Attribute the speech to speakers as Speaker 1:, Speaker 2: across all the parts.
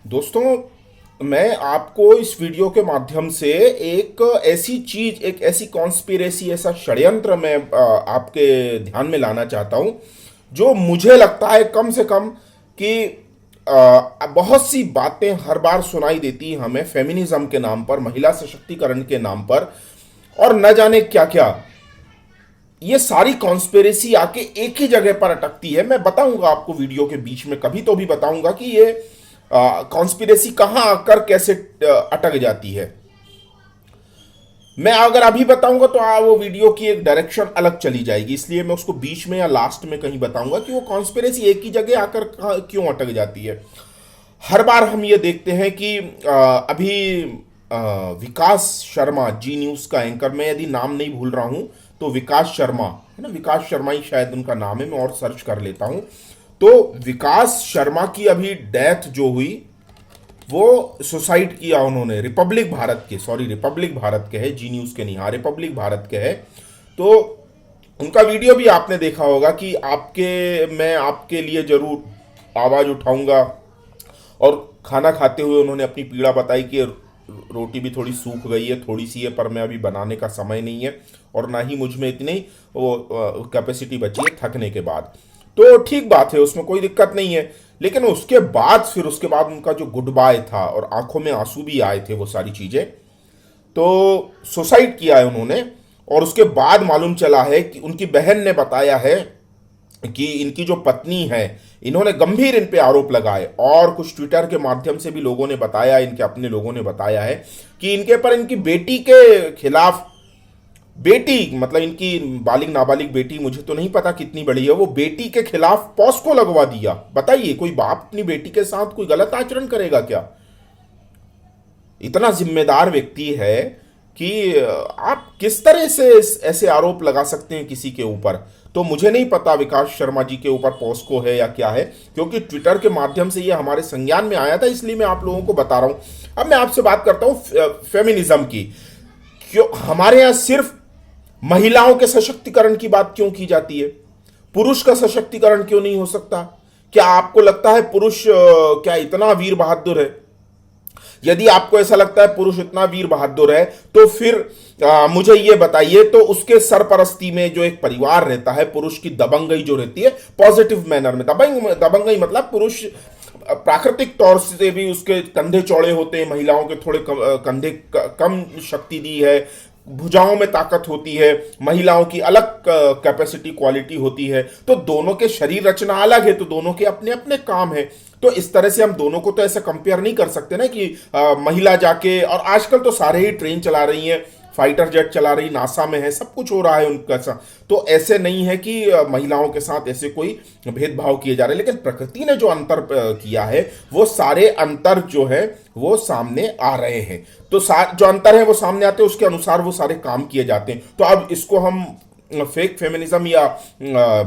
Speaker 1: दोस्तों, मैं आपको इस वीडियो के माध्यम से एक ऐसी चीज, एक ऐसी कॉन्स्पिरेसी, ऐसा षड्यंत्र मैं आपके ध्यान में लाना चाहता हूं जो मुझे लगता है कम से कम कि बहुत सी बातें हर बार सुनाई देती हैं हमें फेमिनिज्म के नाम पर, महिला सशक्तिकरण के नाम पर, और न जाने क्या क्या। ये सारी कॉन्स्पिरेसी आके एक ही जगह पर अटकती है। मैं बताऊंगा आपको वीडियो के बीच में, कभी तो भी बताऊंगा कि ये कॉन्स्पिरेसी कहां आकर कैसे अटक जाती है। मैं अगर अभी बताऊंगा तो वो वीडियो की एक डायरेक्शन अलग चली जाएगी, इसलिए मैं उसको बीच में या लास्ट में कहीं बताऊंगा कि वो कॉन्स्पिरेसी एक ही जगह आकर क्यों अटक जाती है। हर बार हम ये देखते हैं कि अभी विकास शर्मा, जी न्यूज का एंकर, मैं यदि नाम नहीं भूल रहा हूं तो विकास शर्मा है ना, विकास शर्मा ही शायद उनका नाम है, मैं और सर्च कर लेता हूं। तो विकास शर्मा की अभी डेथ जो हुई, वो सुसाइड किया उन्होंने, रिपब्लिक भारत के, सॉरी रिपब्लिक भारत के है, जी न्यूज के नहीं, हाँ रिपब्लिक भारत के है। तो उनका वीडियो भी आपने देखा होगा कि मैं आपके लिए जरूर आवाज उठाऊंगा, और खाना खाते हुए उन्होंने अपनी पीड़ा बताई कि रोटी भी थोड़ी सूख गई है, थोड़ी सी है, पर मैं अभी बनाने का समय नहीं है और ना ही मुझ में इतनी वो कैपेसिटी बची है थकने के बाद। तो ठीक बात है, उसमें कोई दिक्कत नहीं है। लेकिन उसके बाद उनका जो गुड बाय था, और आंखों में आंसू भी आए थे, वो सारी चीजें, तो सुसाइड किया है उन्होंने। और उसके बाद मालूम चला है कि उनकी बहन ने बताया है कि इनकी जो पत्नी है, इन्होंने गंभीर इन पे आरोप लगाए, और कुछ ट्विटर के माध्यम से भी लोगों ने बताया, इनके अपने लोगों ने बताया है कि इनके पर, इनकी बेटी के खिलाफ, बेटी मतलब इनकी बालिग नाबालिग बेटी, मुझे तो नहीं पता कितनी बड़ी है, वो बेटी के खिलाफ पॉस्को लगवा दिया। बताइए, कोई बाप अपनी बेटी के साथ कोई गलत आचरण करेगा क्या? इतना जिम्मेदार व्यक्ति है कि आप किस तरह से ऐसे आरोप लगा सकते हैं किसी के ऊपर। तो मुझे नहीं पता विकास शर्मा जी के ऊपर पॉस्को है या क्या है, क्योंकि ट्विटर के माध्यम से ये हमारे संज्ञान में आया था, इसलिए मैं आप लोगों को बता रहा हूं। अब मैं आपसे बात करता हूं फेमिनिज्म की। क्यों हमारे यहां सिर्फ महिलाओं के सशक्तिकरण की बात क्यों की जाती है? पुरुष का सशक्तिकरण क्यों नहीं हो सकता? क्या आपको लगता है पुरुष क्या इतना वीर बहादुर है? यदि आपको ऐसा लगता है पुरुष इतना वीर बहादुर है, तो फिर मुझे यह बताइए, तो उसके सरपरस्ती में जो एक परिवार रहता है, पुरुष की दबंगई जो रहती है, पॉजिटिव मैनर में, दबंगई मतलब पुरुष प्राकृतिक तौर से भी उसके कंधे चौड़े होते हैं, महिलाओं के थोड़े कंधे कम शक्ति दी है, भुजाओं में ताकत होती है, महिलाओं की अलग कैपेसिटी क्वालिटी होती है, तो दोनों के शरीर रचना अलग है, तो दोनों के अपने अपने काम है। तो इस तरह से हम दोनों को तो ऐसे कंपेयर नहीं कर सकते ना कि महिला जाके, और आजकल तो सारे ही ट्रेन चला रही हैं, फाइटर जेट चला रही, नासा में है, सब कुछ हो रहा है उनका साथ। तो ऐसे नहीं है कि महिलाओं के साथ ऐसे कोई भेदभाव किए जा रहे हैं, लेकिन प्रकृति ने जो अंतर किया है, वो सारे अंतर जो है वो सामने आ रहे हैं। तो जो अंतर है वो सामने आते हैं, उसके अनुसार वो सारे काम किए जाते हैं। तो अब इसको हम फेक फेमिनिज्म या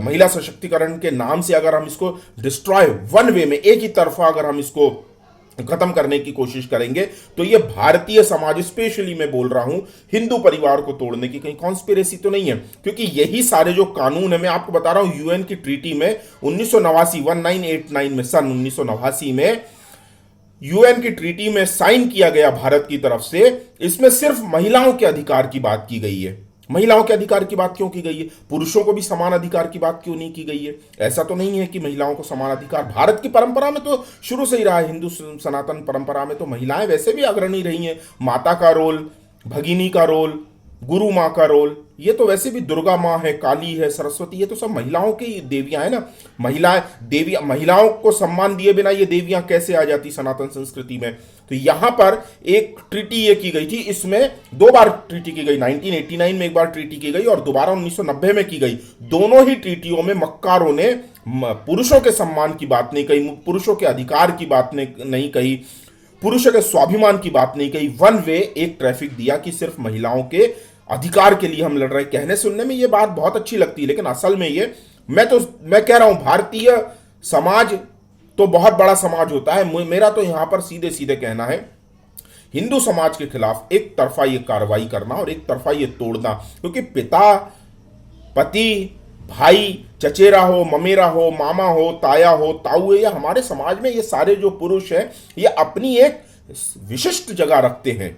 Speaker 1: महिला सशक्तिकरण के नाम से अगर हम इसको डिस्ट्रॉय वन वे में, एक ही तरफा अगर हम इसको खत्म करने की कोशिश करेंगे, तो ये भारतीय समाज, स्पेशली मैं बोल रहा हूं हिंदू परिवार को तोड़ने की कहीं कॉन्स्पिरेसी तो नहीं है। क्योंकि यही सारे जो कानून है, मैं आपको बता रहा हूं, यूएन की ट्रीटी में 1989 में, सन 1989 में यूएन की ट्रीटी में साइन किया गया भारत की तरफ से, इसमें सिर्फ महिलाओं के अधिकार की बात की गई है। महिलाओं के अधिकार की बात क्यों की गई है? पुरुषों को भी समान अधिकार की बात क्यों नहीं की गई है? ऐसा तो नहीं है कि महिलाओं को समान अधिकार, भारत की परंपरा में तो शुरू से ही रहा है, हिंदू सनातन परंपरा में तो महिलाएं वैसे भी अग्रणी रही हैं। माता का रोल, भगिनी का रोल, गुरु माँ का रोल, ये तो वैसे भी दुर्गा माँ है, काली है, सरस्वती, ये तो सब महिलाओं की देवियां है ना। महिलाएं देवियां, महिलाओं को सम्मान दिए बिना ये देवियां कैसे आ जाती सनातन संस्कृति में? तो यहां पर एक ट्रीटी ये की गई थी, इसमें दो बार ट्रीटी की गई, 1989 में एक बार ट्रीटी की गई और दोबारा 1990 में की गई। दोनों ही ट्रीटियों में मक्कारों ने पुरुषों के सम्मान की बात नहीं कही, पुरुषों के अधिकार की बात नहीं कही, पुरुषों के स्वाभिमान की बात नहीं कही। वन वे एक ट्रैफिक दिया कि सिर्फ महिलाओं के अधिकार के लिए हम लड़ रहे हैं। कहने सुनने में ये बात बहुत अच्छी लगती है, लेकिन असल में ये, मैं कह रहा हूं, भारतीय समाज तो बहुत बड़ा समाज होता है। मेरा तो यहां पर सीधे सीधे कहना है, हिंदू समाज के खिलाफ एक तरफा ये कार्रवाई करना और एक तरफा ये तोड़ना, क्योंकि पिता, पति, भाई चचेरा हो, ममेरा हो, मामा हो, ताया हो, ताऊ है, या हमारे समाज में ये सारे जो पुरुष हैं ये अपनी एक विशिष्ट जगह रखते हैं।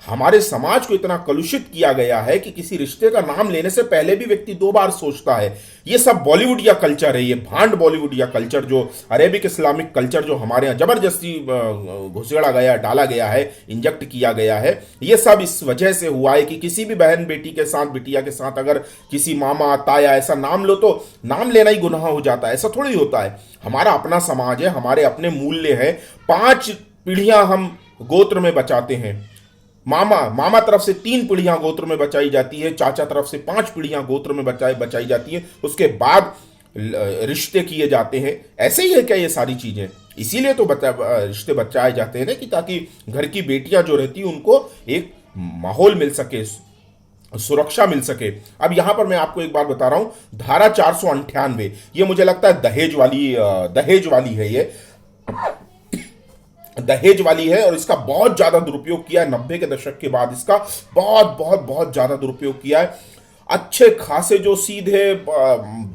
Speaker 1: हमारे समाज को इतना कलुषित किया गया है कि किसी रिश्ते का नाम लेने से पहले भी व्यक्ति 2 बार सोचता है। ये सब बॉलीवुड या कल्चर है, ये भांड बॉलीवुड या कल्चर, जो अरेबिक इस्लामिक कल्चर जो हमारे यहाँ जबरदस्ती घुसेड़ा गया, डाला गया है, इंजेक्ट किया गया है। ये सब इस वजह से हुआ है कि किसी भी बहन बेटी के साथ, बिटिया के साथ अगर किसी मामा ताया ऐसा नाम लो तो नाम लेना ही गुनाह हो जाता है। ऐसा थोड़ी होता है। हमारा अपना समाज है, हमारे अपने मूल्य है। 5 पीढ़ियां हम गोत्र में बचाते हैं। मामा तरफ से 3 पीढ़ियां गोत्र में बचाई जाती है, चाचा तरफ से 5 पीढ़ियां गोत्र में बचाई जाती है, उसके बाद रिश्ते किए जाते हैं। ऐसे ही है क्या ये सारी चीजें? इसीलिए तो रिश्ते बचाए जाते हैं ना, कि ताकि घर की बेटियां जो रहती हैं उनको एक माहौल मिल सके, सुरक्षा मिल सके। अब यहां पर मैं आपको एक बात बता रहा हूं, धारा 498 ये मुझे लगता है दहेज वाली है, ये दहेज वाली है। और इसका बहुत ज्यादा दुरुपयोग किया है 90 के दशक के बाद, इसका बहुत बहुत बहुत ज्यादा दुरुपयोग किया है। अच्छे खासे जो सीधे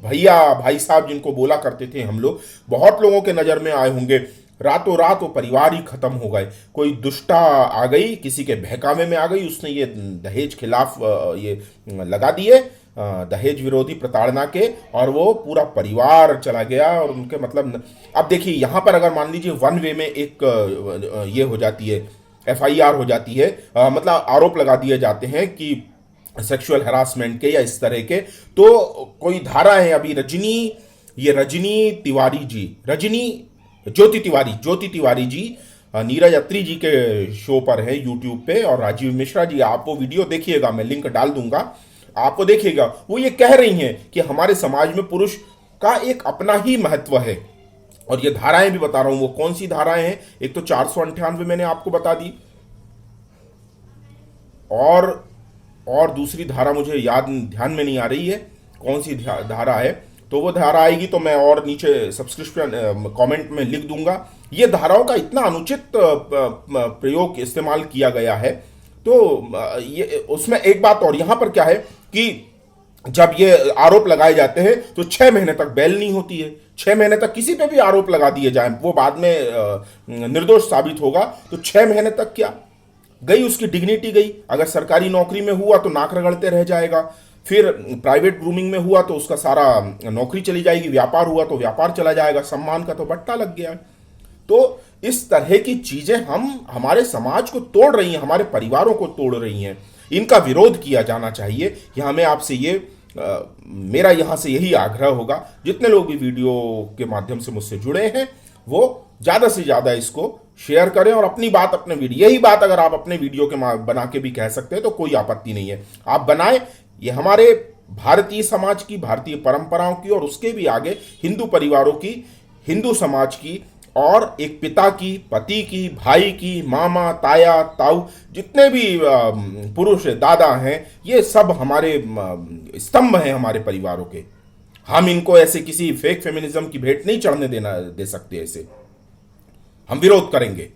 Speaker 1: भैया भाई साहब जिनको बोला करते थे हम लोग, बहुत लोगों के नजर में आए होंगे, रातों रात वो परिवार ही खत्म हो गए। कोई दुष्टा आ गई, किसी के बहकावे में आ गई, उसने ये दहेज खिलाफ ये लगा दिए, दहेज विरोधी प्रताड़ना के, और वो पूरा परिवार चला गया। और उनके मतलब, अब देखिए यहां पर अगर मान लीजिए वन वे में एक ये हो जाती है, FIR हो जाती है, मतलब आरोप लगा दिए जाते हैं कि सेक्सुअल हरासमेंट के या इस तरह के, तो कोई धारा है अभी ज्योति तिवारी जी नीरज अत्री जी के शो पर है यूट्यूब पे, और राजीव मिश्रा जी, आप वो वीडियो देखिएगा, मैं लिंक डाल दूंगा, आपको देखिएगा। वो ये कह रही हैं कि हमारे समाज में पुरुष का एक अपना ही महत्व है। और ये धाराएं भी बता रहा हूं, वो कौन सी धाराएं हैं। एक तो 498 मैंने आपको बता दी, और दूसरी धारा मुझे ध्यान में नहीं आ रही है कौन सी धारा है, तो वो धारा आएगी तो मैं और नीचे सब्सक्रिप्शन कमेंट में लिख दूंगा। ये धाराओं का इतना अनुचित प्रयोग इस्तेमाल किया गया है। तो ये उसमें एक बात और यहां पर क्या है कि जब ये आरोप लगाए जाते हैं तो 6 महीने तक बेल नहीं होती है। 6 महीने तक किसी पे भी आरोप लगा दिए जाए, वो बाद में निर्दोष साबित होगा, तो 6 महीने तक क्या गई उसकी डिग्निटी गई। अगर सरकारी नौकरी में हुआ तो नाक रगड़ते रह जाएगा, फिर प्राइवेट ग्रूमिंग में हुआ तो उसका सारा नौकरी चली जाएगी, व्यापार हुआ तो व्यापार चला जाएगा, सम्मान का तो बट्टा लग गया। तो इस तरह की चीजें हमारे समाज को तोड़ रही हैं, हमारे परिवारों को तोड़ रही हैं। इनका विरोध किया जाना चाहिए। यहां मैं आपसे मेरा यहां से यही आग्रह होगा, जितने लोग भी वीडियो के माध्यम से मुझसे जुड़े हैं वो ज्यादा से ज्यादा इसको शेयर करें, और अपनी बात अपने वीडियो, यही बात अगर आप अपने वीडियो के बना के भी कह सकते हैं तो कोई आपत्ति नहीं है, आप बनाएं। ये हमारे भारतीय समाज की, भारतीय परंपराओं की, और उसके भी आगे हिंदू परिवारों की, हिंदू समाज की, और एक पिता की, पति की, भाई की, मामा ताया ताऊ, जितने भी पुरुष दादा हैं, ये सब हमारे स्तंभ हैं हमारे परिवारों के। हम इनको ऐसे किसी फेक फेमिनिज्म की भेंट नहीं चढ़ने दे सकते। ऐसे हम विरोध करेंगे।